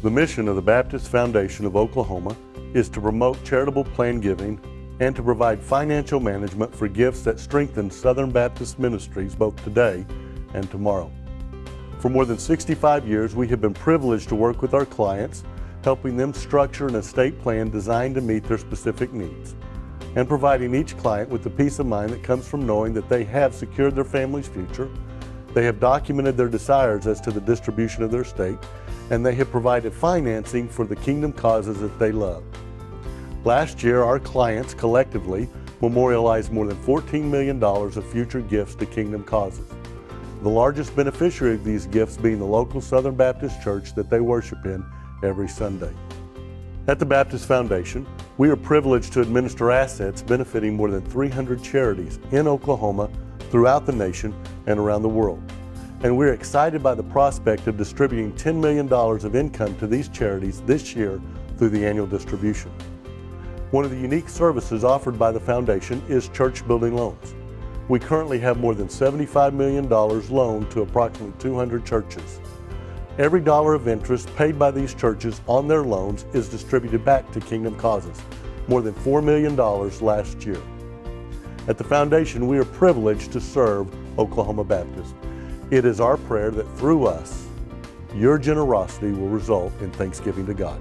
The mission of the Baptist Foundation of Oklahoma is to promote charitable plan giving and to provide financial management for gifts that strengthen Southern Baptist ministries both today and tomorrow. For more than 65 years, we have been privileged to work with our clients, helping them structure an estate plan designed to meet their specific needs, and providing each client with the peace of mind that comes from knowing that they have secured their family's future, they have documented their desires as to the distribution of their estate, and they have provided financing for the kingdom causes that they love. Last year, our clients collectively memorialized more than $14 million of future gifts to kingdom causes, the largest beneficiary of these gifts being the local Southern Baptist church that they worship in every Sunday. At the Baptist Foundation, we are privileged to administer assets benefiting more than 300 charities in Oklahoma, throughout the nation, and around the world. And we're excited by the prospect of distributing $10 million of income to these charities this year through the annual distribution. One of the unique services offered by the Foundation is church building loans. We currently have more than $75 million loaned to approximately 200 churches. Every dollar of interest paid by these churches on their loans is distributed back to kingdom causes, more than $4 million last year. At the Foundation, we are privileged to serve Oklahoma Baptist. It is our prayer that through us, your generosity will result in thanksgiving to God.